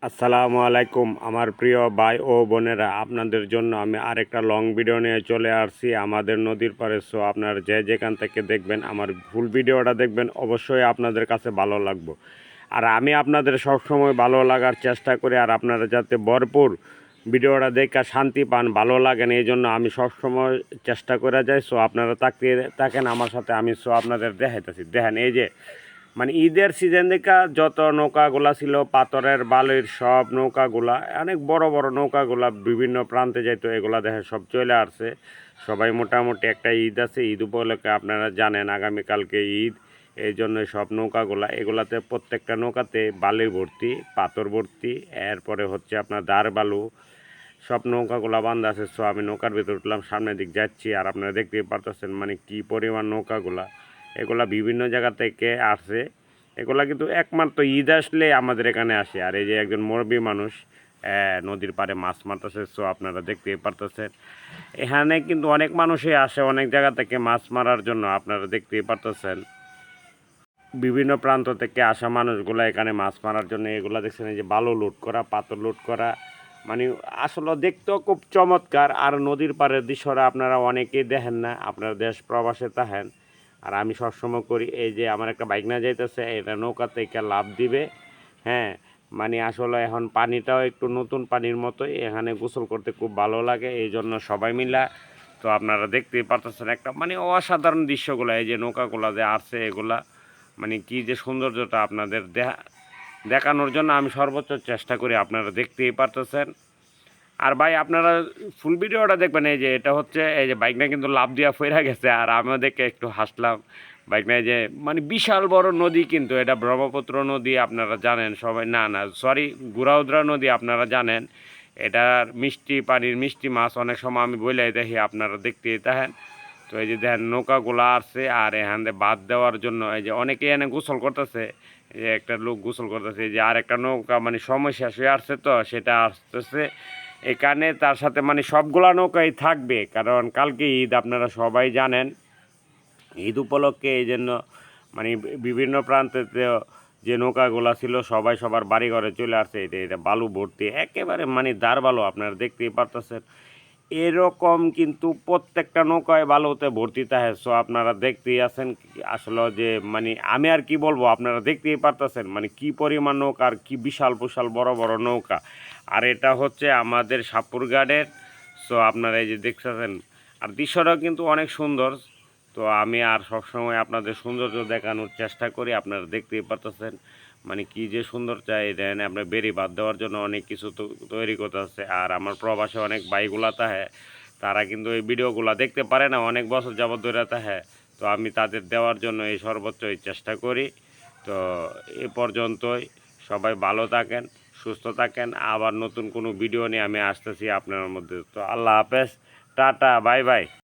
আসসালামু আলাইকুম আমার প্রিয় ভাই ও বোনেরা, আপনাদের জন্য আমি আরেকটা লং ভিডিও নিয়ে চলে আসছি আমাদের নদীর পাড়ে। সো আপনারা যে যেখান থেকে দেখবেন আমার ফুল ভিডিওটা দেখবেন, অবশ্যই আপনাদের কাছে ভালো লাগবে। আর আমি আপনাদের সবসময় ভালো লাগার চেষ্টা করি, আর আপনারা যাতে ভরপুর ভিডিওটা দেখে শান্তি পান, ভালো লাগেন, এই জন্য আমি সবসময় চেষ্টা করে যাই। সো আপনারা থাকেন আমার সাথে, আমি আপনাদের দেখাইতেছি। দেখেন এই যে ঈদের সিজন দেখা যত নৌকাগুলা ছিল পাথরের বালির সব নৌকাগুলা, অনেক বড় বড় নৌকাগুলা বিভিন্ন প্রান্তে যাইতো, এগুলা দেখে সব চলে আসছে। সবাই মোটামুটি একটা ঈদ আছে, ঈদ উপলক্ষে আপনারা জানেন আগামীকালকে ঈদ, এই জন্য সব নৌকাগুলা এগুলাতে প্রত্যেকটা নৌকাতে বালি ভর্তি, পাথর ভর্তি, এরপরে হচ্ছে আপনার দাঁড় বালু, সব নৌকাগুলা বান্ধা আছে। সো আমি নৌকার ভিতর উঠলাম, সামনের দিক যাচ্ছি, আর আপনারা দেখতেই পারতেছেন কি পরিমাণ নৌকাগুলা, এগুলা বিভিন্ন জায়গা থেকে আসে। এগুলা কিন্তু একমাত্র ঈদ আসলে আমাদের এখানে আসে। আর এই যে একজন মুরব্বী মানুষ নদীর পাড়ে মাছ মারতেছে। সো আপনারা দেখতেই পারতেছেন এখানে কিন্তু অনেক মানুষই আসে অনেক জায়গা থেকে মাছ মারার জন্য, আপনারা দেখতেই পারতেছেন বিভিন্ন প্রান্ত থেকে আসা মানুষগুলো এখানে মাছ মারার জন্য। এগুলা দেখছেন এই যে বালু লুট করা, পাথর লুট করা, মানে আসলে দেখতেও খুব চমৎকার। আর নদীর পাড়ের দৃশ্যরা আপনারা অনেকেই দেখেন না, আপনারা দেশ প্রবাসে থাকেন। আর আমি সবসময় করি, এই যে আমার একটা বাইক না যাইতেছে, এটা নৌকা থেকে লাভ দিবে। হ্যাঁ, আসলে এখন পানিটাও একটু নতুন পানির মতোই, এখানে গোসল করতে খুব ভালো লাগে, এই জন্য সবাই মিলা। তো আপনারা দেখতেই পারতেছেন একটা অসাধারণ দৃশ্যগুলো, এই যে নৌকাগুলা যে আসছে এগুলা কি যে সৌন্দর্যটা আপনাদের দেখানোর জন্য আমি সর্বোচ্চ চেষ্টা করি, আপনারা দেখতেই পারতেছেন। আর ভাই আপনারা ফুল ভিডিওটা দেখবেন। এই যে এটা হচ্ছে এই যে বাইকটা কিন্তু লাভ দিয়া ফেরা গেছে, আর আমিও দেখে একটু হাসলাম। বাইকটা এই যে বিশাল বড় নদী, কিন্তু এটা ব্রহ্মপুত্র নদী, আপনারা জানেন সবাই। না না সরি, গুড়াউদ্রা নদী, আপনারা জানেন। এটার মিষ্টি পানির মিষ্টি মাছ অনেক সময় আমি বলে দেখি, আপনারা দেখতেই থাকেন। তো এই যে দেখেন নৌকাগুলা আসছে, আর এখানে বাদ দেওয়ার জন্য এই যে অনেকে এনে গোসল করতেছে। এই যে একটা লোক গোসল করতেছে, এই যে আর একটা নৌকা সময় শেষ হয়ে আসছে, তো সেটা আসতেছে এখানে। তার সাথে সবগুলা নৌকাই থাকবে, কারণ কালকে ঈদ, আপনারা সবাই জানেন। ঈদ উপলক্ষে এই জন্য বিভিন্ন প্রান্তেতে যে নৌকাগুলা ছিল সবাই সবার বাড়ি ঘরে চলে আসছে। এটা বালু ভর্তি একেবারে, দাঁড় বালু, আপনারা দেখতেই পারতেছেন। এরকম কিন্তু প্রত্যেকটা নৌকায় বালুতে ভর্তি থাকে। সো আপনারা দেখতেই আছেন আসলে যে আমি আর কি বলবো, আপনারা দেখতেই পারতেছেন কি পরিমাণ নৌকা, আর কি বিশাল বিশাল বড় বড় নৌকা। আর এটা হচ্ছে আমাদের সাপুরঘাটের। সো আপনারা এই যে দেখতেছেন, আর দৃশ্যটাও কিন্তু অনেক সুন্দর। তো আমি আর সবসময় আপনাদের সৌন্দর্য দেখানোর চেষ্টা করি, আপনারা দেখতেই পারতেছেন কি যে সুন্দর চাই দেন। আপনার বেরি বাদ দেওয়ার জন্য অনেক কিছু তৈরি করতে আছে। আর আমার প্রবাসে অনেক বাইকগুলা তাহে, তারা কিন্তু এই ভিডিওগুলো দেখতে পারে না, অনেক বছর যাবত ধরে তাহে। তো আমি তাদের দেওয়ার জন্য এই সর্বোচ্চই চেষ্টা করি। তো এ পর্যন্তই, সবাই ভালো থাকেন, সুস্থ থাকেন। আবার নতুন কোনো ভিডিও নিয়ে আমি আসতেছি আপনার মধ্যে। তো আল্লাহ হাফেজ, টাটা, বাই বাই।